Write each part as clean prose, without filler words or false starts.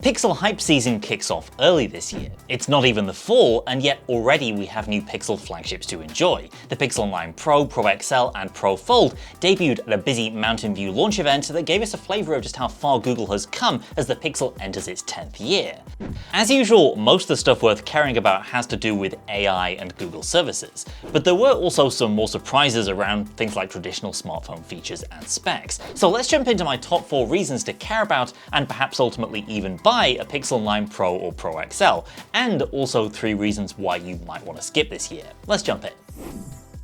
Pixel hype season kicks off early this year. It's not even the fall, and yet already we have new Pixel flagships to enjoy. The Pixel 9 Pro, Pro XL, and Pro Fold debuted at a busy Mountain View launch event that gave us a flavour of just how far Google has come as the Pixel enters its 10th year. As usual, most of the stuff worth caring about has to do with AI and Google services, but there were also some more surprises around things like traditional smartphone features and specs. So let's jump into my top 4 reasons to care about and perhaps ultimately even buy a Pixel 9 Pro or Pro XL, and also 3 reasons why you might want to skip this year. Let's jump in.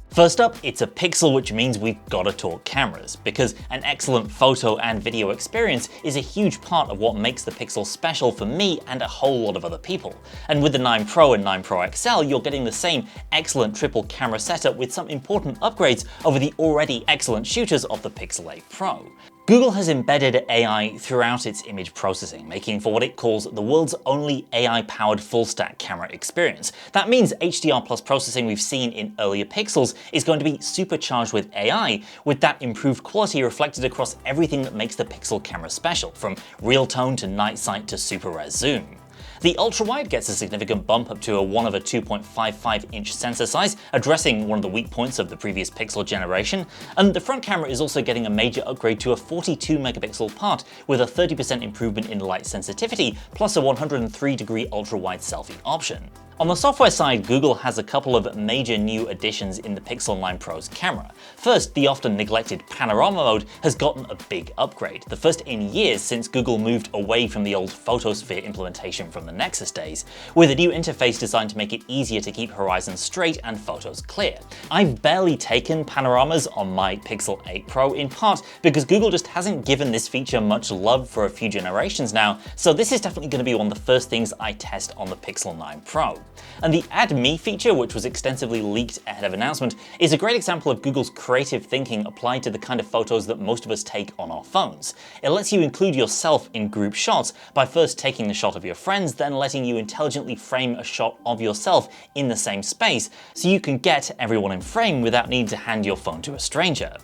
First up, it's a Pixel, which means we've got to talk cameras, because an excellent photo and video experience is a huge part of what makes the Pixel special for me and a whole lot of other people. And with the 9 Pro and 9 Pro XL, you're getting the same excellent triple camera setup with some important upgrades over the already excellent shooters of the Pixel 8 Pro. Google has embedded AI throughout its image processing, making for what it calls the world's only AI-powered full-stack camera experience. That means HDR+ processing we've seen in earlier Pixels is going to be supercharged with AI, with that improved quality reflected across everything that makes the Pixel camera special, from real tone to night sight to super res zoom. The ultra-wide gets a significant bump up to a 1 over 2.55-inch sensor size, addressing one of the weak points of the previous Pixel generation, and the front camera is also getting a major upgrade to a 42-megapixel part with a 30% improvement in light sensitivity, plus a 103-degree ultra-wide selfie option. On the software side, Google has a couple of major new additions in the Pixel 9 Pro's camera. First, the often neglected panorama mode has gotten a big upgrade, the first in years since Google moved away from the old photosphere implementation from the Nexus days, with a new interface designed to make it easier to keep horizons straight and photos clear. I've barely taken panoramas on my Pixel 8 Pro, in part because Google just hasn't given this feature much love for a few generations now, so this is definitely going to be one of the first things I test on the Pixel 9 Pro. And the Add Me feature, which was extensively leaked ahead of announcement, is a great example of Google's creative thinking applied to the kind of photos that most of us take on our phones. It lets you include yourself in group shots by first taking the shot of your friends, then letting you intelligently frame a shot of yourself in the same space, so you can get everyone in frame without needing to hand your phone to a stranger.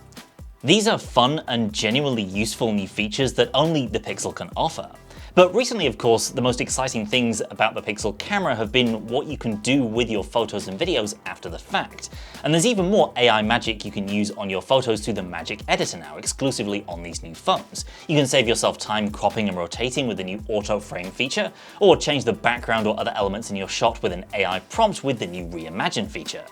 These are fun and genuinely useful new features that only the Pixel can offer. But recently, of course, the most exciting things about the Pixel camera have been what you can do with your photos and videos after the fact. And there's even more AI magic you can use on your photos through the Magic Editor now, exclusively on these new phones. You can save yourself time cropping and rotating with the new auto frame feature, or change the background or other elements in your shot with an AI prompt with the new Reimagine feature.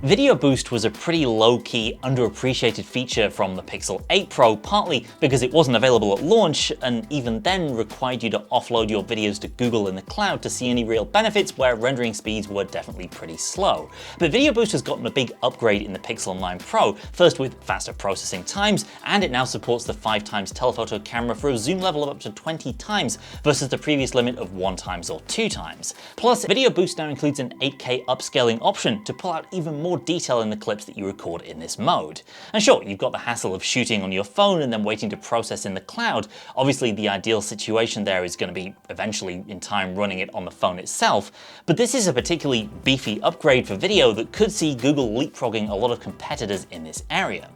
Video Boost was a pretty low-key, underappreciated feature from the Pixel 8 Pro, partly because it wasn't available at launch, and even then required you to offload your videos to Google in the cloud to see any real benefits, where rendering speeds were definitely pretty slow. But Video Boost has gotten a big upgrade in the Pixel 9 Pro, first with faster processing times, and it now supports the 5x telephoto camera for a zoom level of up to 20 times versus the previous limit of 1x or 2x. Plus, Video Boost now includes an 8K upscaling option to pull out even more detail in the clips that you record in this mode. And sure, you've got the hassle of shooting on your phone and then waiting to process in the cloud. Obviously, the ideal situation there is going to be eventually in time running it on the phone itself, but this is a particularly beefy upgrade for video that could see Google leapfrogging a lot of competitors in this area.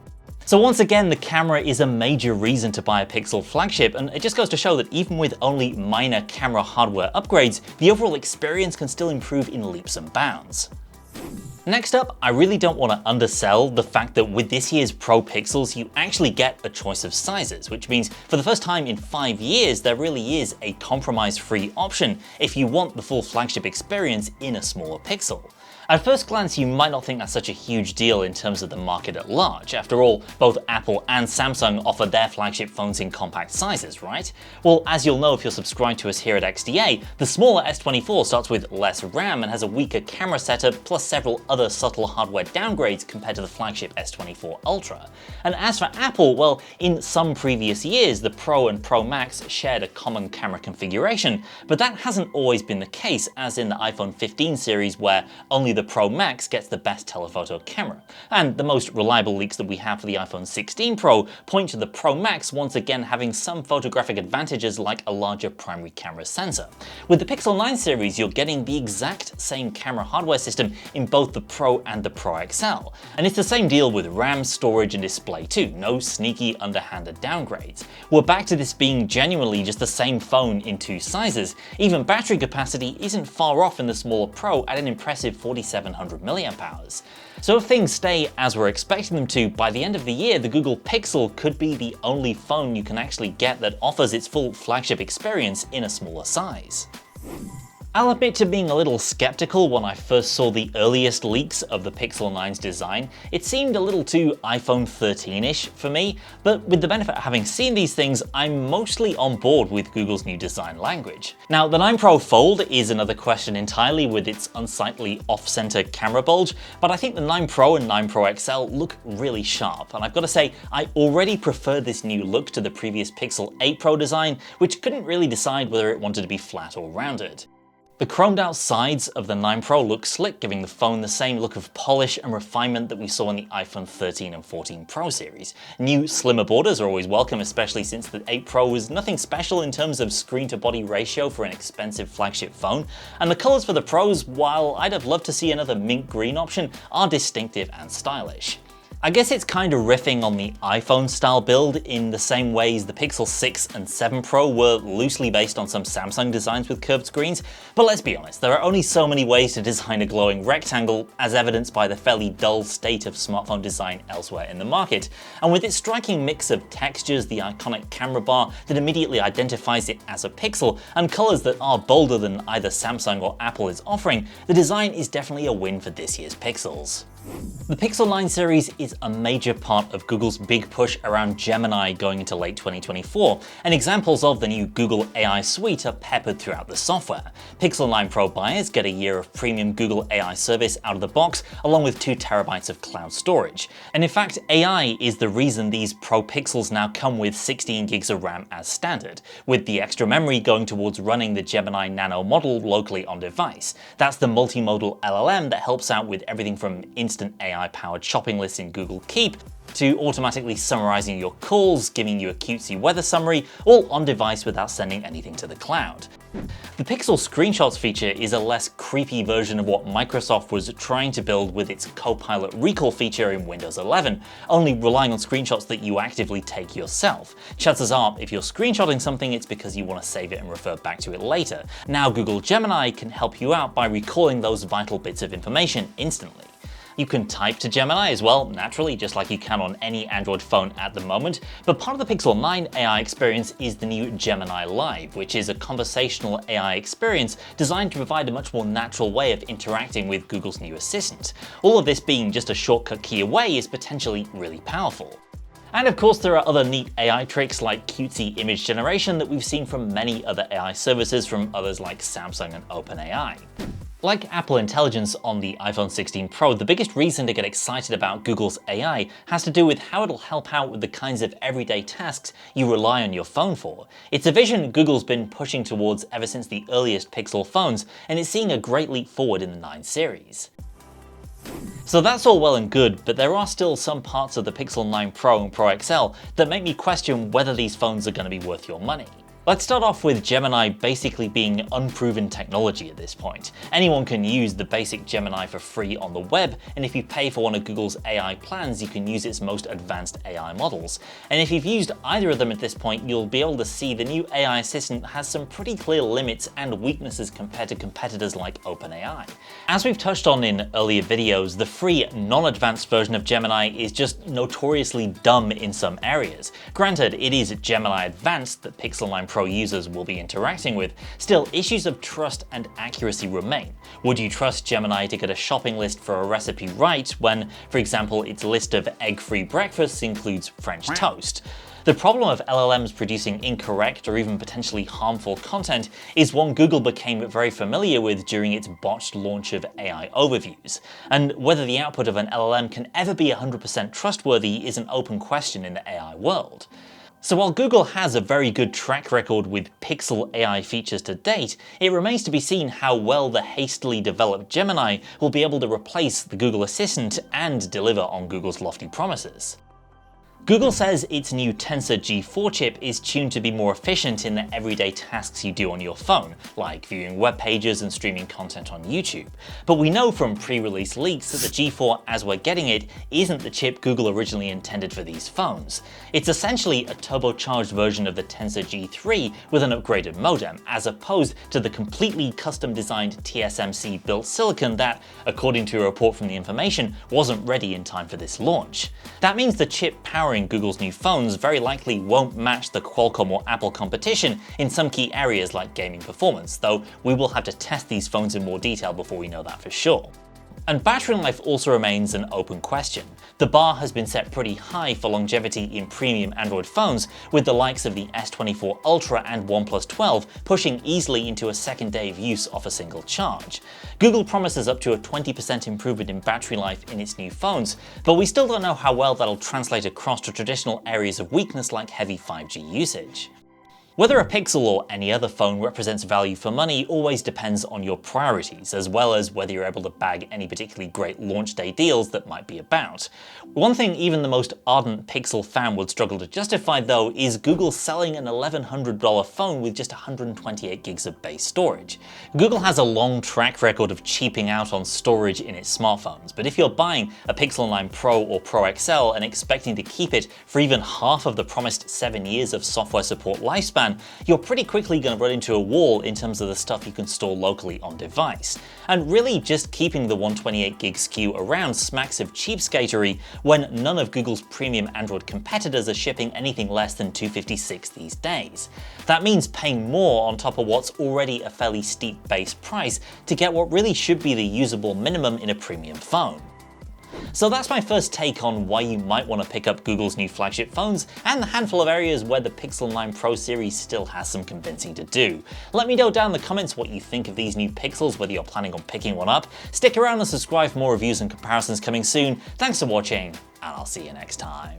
So once again, the camera is a major reason to buy a Pixel flagship, and it just goes to show that even with only minor camera hardware upgrades, the overall experience can still improve in leaps and bounds. Next up, I really don't want to undersell the fact that with this year's Pro Pixels, you actually get a choice of sizes, which means for the first time in 5 years, there really is a compromise-free option if you want the full flagship experience in a smaller Pixel. At first glance, you might not think that's such a huge deal in terms of the market at large. After all, both Apple and Samsung offer their flagship phones in compact sizes, right? Well, as you'll know if you're subscribed to us here at XDA, the smaller S24 starts with less RAM and has a weaker camera setup, plus several other subtle hardware downgrades compared to the flagship S24 Ultra. And as for Apple, well, in some previous years, the Pro and Pro Max shared a common camera configuration, but that hasn't always been the case, as in the iPhone 15 series where only the the Pro Max gets the best telephoto camera. And the most reliable leaks that we have for the iPhone 16 Pro point to the Pro Max once again having some photographic advantages like a larger primary camera sensor. With the Pixel 9 series, you're getting the exact same camera hardware system in both the Pro and the Pro XL. And it's the same deal with RAM, storage and display too, no sneaky underhanded downgrades. We're back to this being genuinely just the same phone in two sizes. Even battery capacity isn't far off in the smaller Pro at an impressive 4700 mAh. So if things stay as we're expecting them to, by the end of the year the Google Pixel could be the only phone you can actually get that offers its full flagship experience in a smaller size. I'll admit to being a little skeptical when I first saw the earliest leaks of the Pixel 9's design. It seemed a little too iPhone 13-ish for me, but with the benefit of having seen these things, I'm mostly on board with Google's new design language. Now, the 9 Pro Fold is another question entirely with its unsightly off-center camera bulge, but I think the 9 Pro and 9 Pro XL look really sharp, and I've got to say, I already prefer this new look to the previous Pixel 8 Pro design, which couldn't really decide whether it wanted to be flat or rounded. The chromed out sides of the 9 Pro look slick, giving the phone the same look of polish and refinement that we saw in the iPhone 13 and 14 Pro series. New slimmer borders are always welcome, especially since the 8 Pro was nothing special in terms of screen to body ratio for an expensive flagship phone, and the colors for the Pros, while I'd have loved to see another mint green option, are distinctive and stylish. I guess it's kind of riffing on the iPhone style build in the same ways the Pixel 6 and 7 Pro were loosely based on some Samsung designs with curved screens, but let's be honest, there are only so many ways to design a glowing rectangle, as evidenced by the fairly dull state of smartphone design elsewhere in the market. And with its striking mix of textures, the iconic camera bar that immediately identifies it as a Pixel, and colors that are bolder than either Samsung or Apple is offering, the design is definitely a win for this year's Pixels. The Pixel 9 series is a major part of Google's big push around Gemini going into late 2024, and examples of the new Google AI suite are peppered throughout the software. Pixel 9 Pro buyers get a year of premium Google AI service out of the box, along with 2 TB of cloud storage. And in fact, AI is the reason these Pro Pixels now come with 16 gigs of RAM as standard, with the extra memory going towards running the Gemini Nano model locally on device. That's the multimodal LLM that helps out with everything from instant AI-powered shopping lists in Google Keep, to automatically summarizing your calls, giving you a cutesy weather summary, all on device without sending anything to the cloud. The Pixel Screenshots feature is a less creepy version of what Microsoft was trying to build with its Copilot Recall feature in Windows 11, only relying on screenshots that you actively take yourself. Chances are, if you're screenshotting something, it's because you want to save it and refer back to it later. Now Google Gemini can help you out by recalling those vital bits of information instantly. You can type to Gemini as well, naturally, just like you can on any Android phone at the moment, but part of the Pixel 9 AI experience is the new Gemini Live, which is a conversational AI experience designed to provide a much more natural way of interacting with Google's new assistant. All of this being just a shortcut key away is potentially really powerful. And of course there are other neat AI tricks like cutesy image generation that we've seen from many other AI services from others like Samsung and OpenAI. Like Apple Intelligence on the iPhone 16 Pro, the biggest reason to get excited about Google's AI has to do with how it'll help out with the kinds of everyday tasks you rely on your phone for. It's a vision Google's been pushing towards ever since the earliest Pixel phones, and it's seeing a great leap forward in the 9 series. So that's all well and good, but there are still some parts of the Pixel 9 Pro and Pro XL that make me question whether these phones are going to be worth your money. Let's start off with Gemini basically being unproven technology at this point. Anyone can use the basic Gemini for free on the web, and if you pay for one of Google's AI plans, you can use its most advanced AI models. And if you've used either of them at this point, you'll be able to see the new AI assistant has some pretty clear limits and weaknesses compared to competitors like OpenAI. As we've touched on in earlier videos, the free, non-advanced version of Gemini is just notoriously dumb in some areas. Granted, it is Gemini Advanced that Pixel 9 Pro users will be interacting with, still issues of trust and accuracy remain. Would you trust Gemini to get a shopping list for a recipe right when, for example, its list of egg-free breakfasts includes French toast? The problem of LLMs producing incorrect or even potentially harmful content is one Google became very familiar with during its botched launch of AI overviews. And whether the output of an LLM can ever be 100% trustworthy is an open question in the AI world. So while Google has a very good track record with Pixel AI features to date, it remains to be seen how well the hastily developed Gemini will be able to replace the Google Assistant and deliver on Google's lofty promises. Google says its new Tensor G4 chip is tuned to be more efficient in the everyday tasks you do on your phone, like viewing web pages and streaming content on YouTube. But we know from pre-release leaks that the G4 as we're getting it isn't the chip Google originally intended for these phones. It's essentially a turbocharged version of the Tensor G3 with an upgraded modem, as opposed to the completely custom-designed TSMC built silicon that, according to a report from The Information, wasn't ready in time for this launch. That means the chip powering Google's new phones very likely won't match the Qualcomm or Apple competition in some key areas like gaming performance, though we will have to test these phones in more detail before we know that for sure. And battery life also remains an open question. The bar has been set pretty high for longevity in premium Android phones, with the likes of the S24 Ultra and OnePlus 12 pushing easily into a second day of use off a single charge. Google promises up to a 20% improvement in battery life in its new phones, but we still don't know how well that'll translate across to traditional areas of weakness like heavy 5G usage. Whether a Pixel or any other phone represents value for money always depends on your priorities, as well as whether you're able to bag any particularly great launch day deals that might be about. One thing even the most ardent Pixel fan would struggle to justify though is Google selling an $1,100 phone with just 128 gigs of base storage. Google has a long track record of cheaping out on storage in its smartphones, but if you're buying a Pixel 9 Pro or Pro XL and expecting to keep it for even half of the promised 7 years of software support lifespan, you're pretty quickly going to run into a wall in terms of the stuff you can store locally on device. And really just keeping the 128 gig SKU around smacks of cheapskatery when none of Google's premium Android competitors are shipping anything less than 256 these days. That means paying more on top of what's already a fairly steep base price to get what really should be the usable minimum in a premium phone. So that's my first take on why you might want to pick up Google's new flagship phones and the handful of areas where the Pixel 9 Pro series still has some convincing to do. Let me know down in the comments what you think of these new Pixels, whether you're planning on picking one up. Stick around and subscribe for more reviews and comparisons coming soon. Thanks for watching, and I'll see you next time.